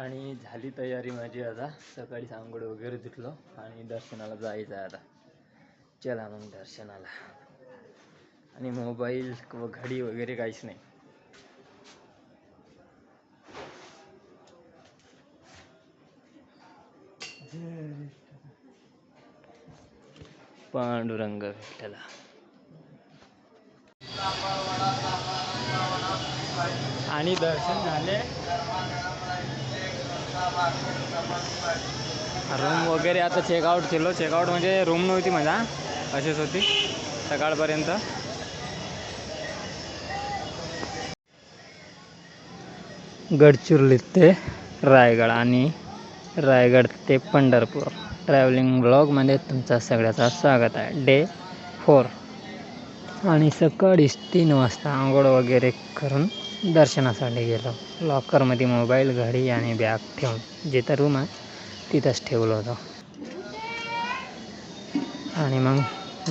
आणि झाली तयारी माझी आता. सकाळी आंघोळ वगैरे धुतलो आणि दर्शनाला जायचं आहे आता. चला मग दर्शनाला. आणि मोबाईल व घडी वगैरे काहीच नाही. पांडुरंग विठ्ठला. आणि दर्शन झाले. रूम वगैरे आता चेकआउट केलो. चेकआउट म्हणजे रूम नव्हती माझा, अशीच होती सकाळपर्यंत. गडचिरोली ते रायगड आणि रायगड ते पंढरपूर ट्रॅव्हलिंग ब्लॉगमध्ये तुमचं सगळ्याचं स्वागत आहे. डे 4. आणि सकाळीच 3 वाजता आंघोळ वगैरे करून दर्शनासाठी गेलो. लॉकरमध्ये मोबाईल, घडी आणि बॅग ठेवून जिथं रूम आहे तिथंच ठेवलं होतं. आणि मग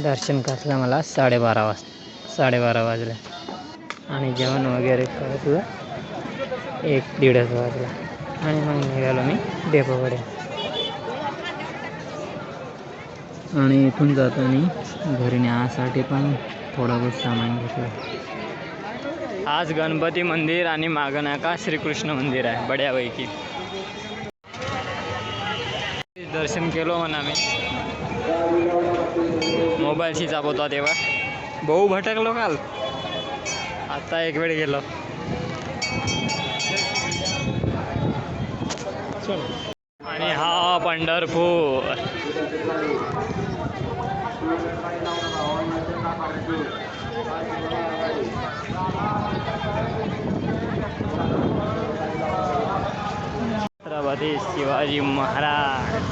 दर्शन करायला मला 12:30 वाजले. आणि जेवण वगैरे करायचं 1-1:30 वाजला. आणि मग निघालो मी डेपोकडे. आणि इथून जाताना घरी न्यासाठी पण थोडं बहुत सामान घेतलं. आज गणपती मंदिर आणि मागं नाका श्रीकृष्ण मंदिर आहे बड्यापैकी. दर्शन केलो म्हणा मी. मोबाईल स्विच ऑफ होता तेव्हा. भाऊ भटकलो काल. आता एक वेळ गेलो. आणि हा पंढरपूर. छत्रपती शिवाजी महाराज.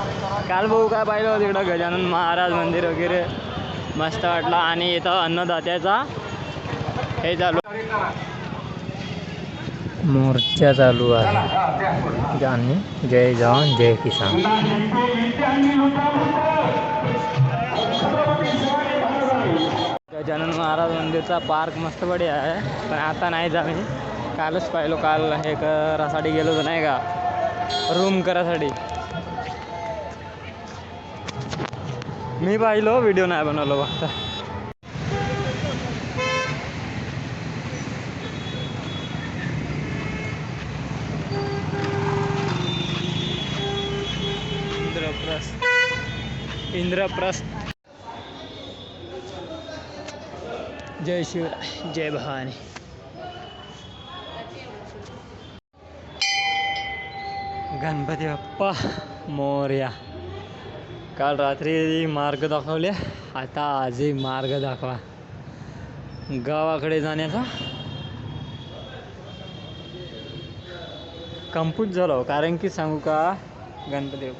काल भाऊ काय पाहिलं तिकडं गजानन महाराज मंदिर वगैरे मस्त वाटलं. आणि इथं अन्नदात्याचा हे चालू, मोर्चा चालू आहे. जय जवान जय किसान. गजानन महाराज मंदिरचा पार्क मस्त बढिया आहे. पण आता नाही जा. मी कालच पाहिलो. काल हे करासाठी गेलो होतो नाही का, रूम करासाठी. मी पाहिलो, व्हिडिओ नाही बनवलो फक्त. इंद्रप्रस्थ. जय शिवराय जय भवानी. गणपती बाप्पा मोरया. काल रात्री मार्ग दाखवले, आता आजही मार्ग दाखवा गावाकडे जाण्याचा. कम्प्लीट झालो. कारण की सांगू का, गणपती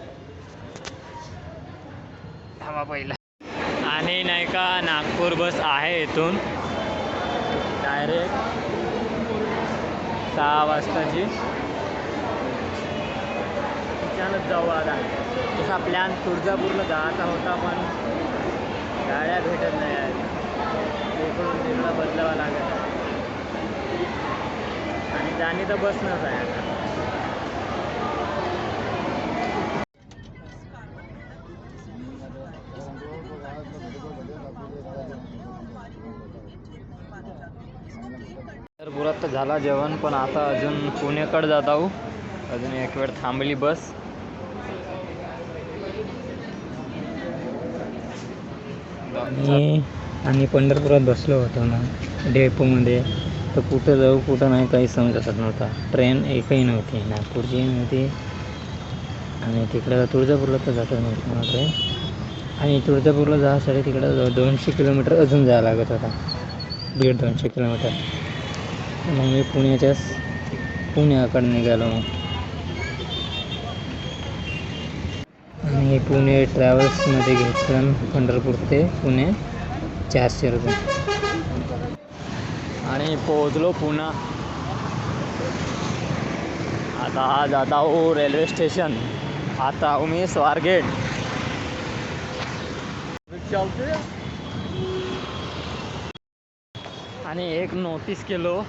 थांबा पहिला. आणि नाही का नागपूर बस आहे इथून डायरेक्ट 6 वाजताची. तिच्यानंच जाऊ आता. तसा प्लॅन तुळजापूरला जायचा होता पण गाड्या भेटत नाही आहेत. इकडून तिकडं बदलावा लागत. आणि जाणी तर बसनंच आहे आता. पंढरपुरात तर झाला जेवण, पण आता अजून पुणेकडे जात आहो. अजून एक वेळ थांबली बस. आणि पंढरपुरात बसलो होतो ना डेपोमध्ये, तर कुठं जाऊ कुठं नाही काही समजत नव्हता. ट्रेन एकही नव्हती, नागपूरची नव्हती. आणि तिकडं तुळजापूरला तर जातच नव्हती मला ट्रेन. आणि तुळजापूरला जायसाठी तिकडं 200 किलोमीटर अजून जायला लागत होता. 150-200 किलोमीटर. मग मी पुण्याकडे निघालो. मग आणि पुणे ट्रॅव्हल्समध्ये घेतलं पंढरपूर ते पुणे 400 रुपये. आणि पोहोचलो पुणा. आता जात आहो रेल्वे स्टेशन. आता आहो मी स्वारगेट. आणि एक नोटीस केलो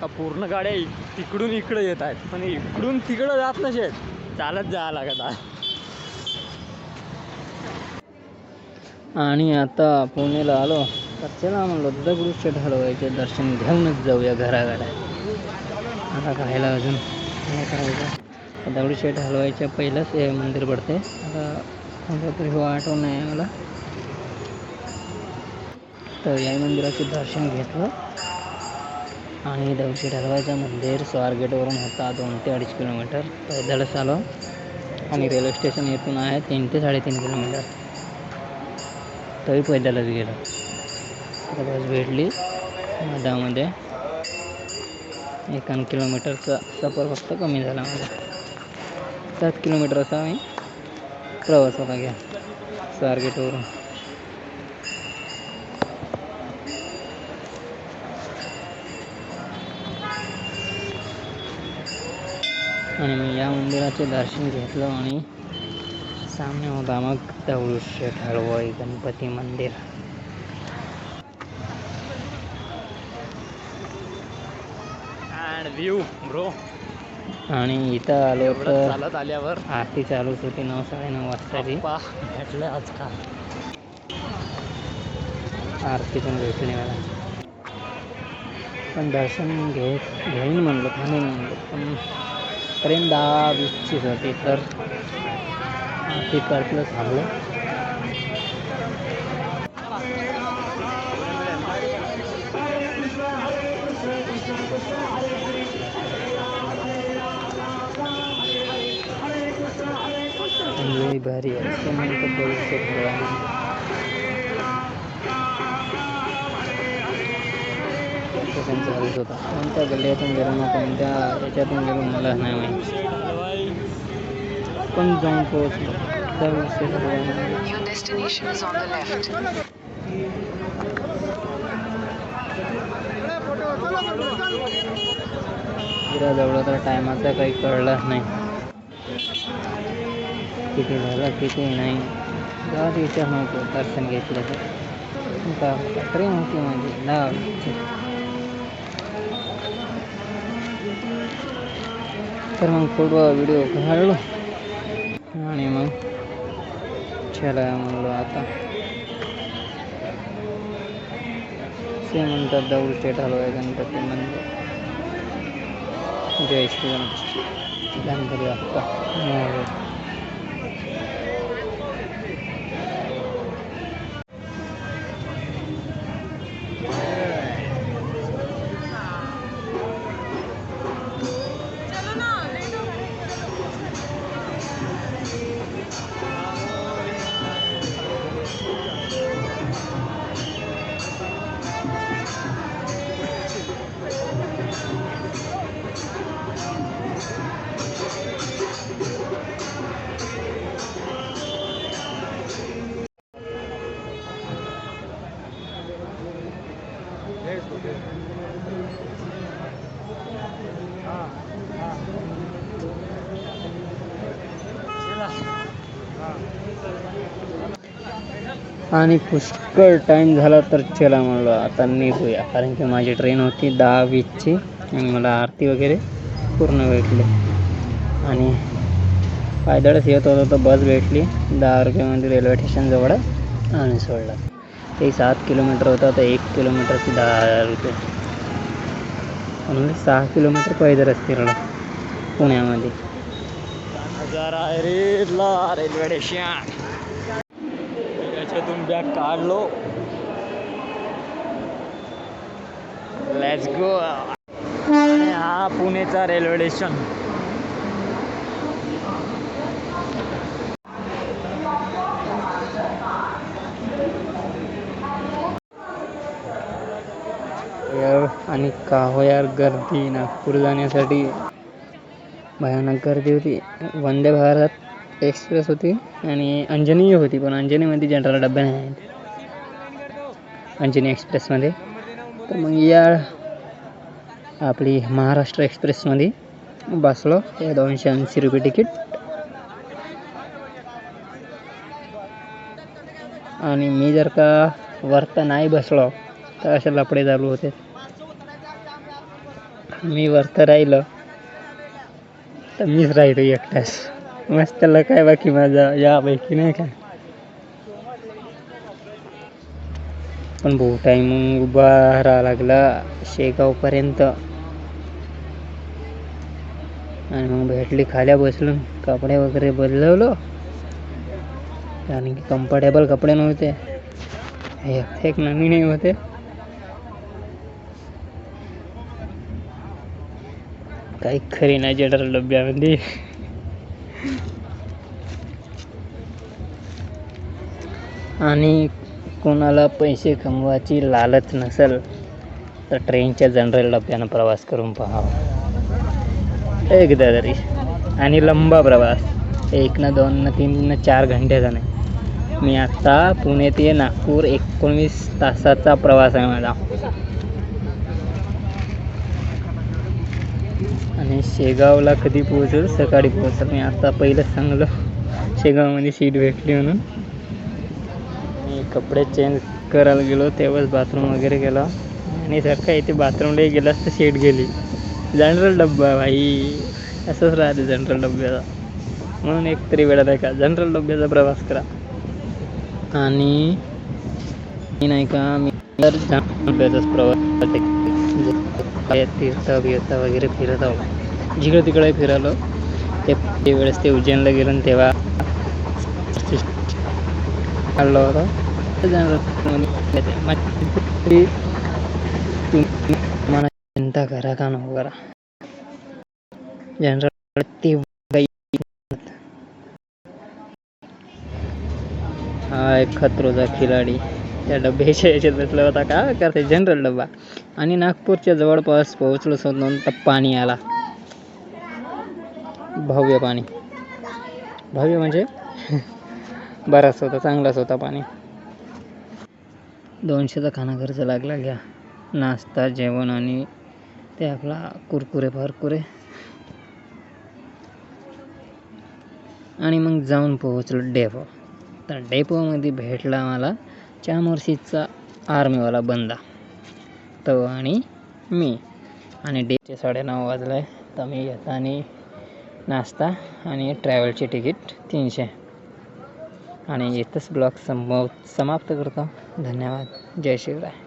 का पूर्ण गाड्या तिकडून इकडे येत आहेत, पण इकडून तिकडं जात नसेल, चालत जावं लागत आहे. आणि आता पुण्याला आलो तर चला म्हणलो दगडूशेठ हलवाईचे दर्शन घेऊनच जाऊया घराकडे. आता खायला अजून काय करायचं. दगडूशेठ हलवाईच्या पहिलंच हे मंदिर पडते. आता कोणता तरी हो आठवण नाही मला. तर या मंदिराचे दर्शन घेतलं आणि दगडूशेठ हलवाईचं मंदिर स्वारगेटवरून होता 2 ते 2.5 किलोमीटर. पैदलच आलो आणि रेल्वे स्टेशन इथून आहे 3 ते 3.5 किलोमीटर. तरी पैदलच गेलो. आता बस भेटली मधामध्ये. 1 किलोमीटरचा सफर फक्त कमी झाला माझा. 7 किलोमीटरचा मी प्रवासाला घ्या स्वारगेटवरून. आणि मी या मंदिराचे दर्शन घेतलं आणि सामने होता मग दगडूशेठ हलवाई गणपती मंदिर. View bro. आणि इथं आलो तर चालत आल्यावर आरती चालूच होती 9-9:30 वाजताची. भेटले आजकाल आरती पण भेटली मला. पण दर्शन घेईन म्हणलं, थांबून म्हणलं, पण ट्रेन 10:20ची होती तर आरती करतलं थांबलं. लई भारी आहे असं म्हणतात दगडूशेठ हलवाई. स्टेशन चालूच होता. कोणत्या गल्ल्यातून गेलो ना कोणत्या याच्यातून गेलो मला नाही माहिती, पण जाऊन पोहोचलो दगडूशेठ हलवाई. जवळ तर टायमाचं काही कळलंच नाही, किती झालं किती नाही. गावात विचार नव्हतो दर्शन घेतलं तर ट्रेन होती माझी 10:20ची. तर मग फोटो व्हिडिओ काढलो आणि मग चला म्हणलो आता ते म्हणतात दगडूशेठ हलवाई गणपती मंदिर. जय श्रीराम. गणपती बाप्पा. आणि पुष्कळ टाईम झाला तर चला म्हणलं आता निघूया, कारण की माझी ट्रेन होती 10:20ची आणि मला आरती वगैरे पूर्ण भेटली. आणि पायदळच येत होतं तर बस भेटली 10 रुपयामध्ये रेल्वे स्टेशनजवळ आणि सोडला. ते 7 किलोमीटर होतं तर 1 किलोमीटरची 10 रुपये, म्हणजे 6 किलोमीटर पैदलच फिरलो पुण्यामध्ये. नजारा आहे रे रेल्वे स्टेशन. याच्यातून बॅग काढलो. Let's go. आणि हा पुणेचा रेल्वे स्टेशन. यार आणि का हो यार गर्दी, नागपूर जाण्यासाठी भयानक गर्दी होती. वंदे भारत एक्सप्रेस होती आणि अंजनी होती, पण अंजनीमध्ये जनरल डबे नाही आहेत अंजनी एक्सप्रेसमध्ये. तर मग या आपली महाराष्ट्र एक्सप्रेसमध्ये बसलो. 280 रुपये तिकीट. आणि मी जर का वरता नाही बसलो तर असे लफडे चालू होते. मी वरतं राहिलो तर मीच राहिलो एकटाच. मस्त त्याला काय बाकी माझा यापैकी नाही काय. पण भाऊ टाईम उभा राहा लागला शेगावपर्यंत. आणि मग भेटली, खाल्या बसलो, कपडे वगैरे बदलवलो. कारण की कम्फर्टेबल कपडे नव्हते, एक नवीनही होते. काही खरी नाही जनरल डब्यामध्ये. आणि कोणाला पैसे कमवायची लालच नसेल तर ट्रेनच्या जनरल डब्यानं प्रवास करून पाहावा एकदा तरी. आणि लंबा प्रवास, 1 ना 2 ना 3 ना 4 घंट्याचा नाही. मी आत्ता पुणे ते नागपूर 19 तासाचा प्रवास आहे माझा. आणि शेगावला कधी पोहोचेल? सकाळी पोहोचेल. मी आता पहिलं सांगलो शेगावमध्ये सीट भेटली म्हणून. मी कपडे चेंज करायला गेलो तेव्हाच बाथरूम वगैरे गेला. आणि सकाळी इथे बाथरूमला गेलास तर सीट गेली. जनरल डब्बा भाई, असंच राहते जनरल डब्याचा. म्हणून एक तरी वेळा नाही का जनरल डब्याचा प्रवास करा. आणि नाही का मी तर जनरल डब्याचाच प्रवास तीर्थ वगैरे फिरत आहो. जिकडे तिकडे फिरालो. ते वेळेस ते उज्जैनला गेलो तेव्हा काढला होता. मला चिंता करा का नको करा, जनरल ते हा एक खतरोचा खिलाडी त्या डब्याच्या याच्यात बसला होता. का करते जनरल डब्बा. आणि नागपूरच्या जवळपास पोहोचलोच होतो तर पाणी आला. भव्य पाणी, भव्य म्हणजे बराच होता, चांगलाच होता पाणी. 200चा खाना खर्च लागला. घ्या नाश्ता, जेवण आणि ते आपला कुरकुरे फारकुरे. आणि मग जाऊन पोहोचलो डेपो. तर डेपोमध्ये भेटला मला चामोर्शीचा आर्मीवाला बंदा, तो आणि मी. आणि डेचे 9:30 वाजले. तर मी येताना नाश्ता आणि ट्रॅव्हलची तिकीट 300. आणि इथंच ब्लॉग समाप्त करतो. धन्यवाद. जय शिवराय.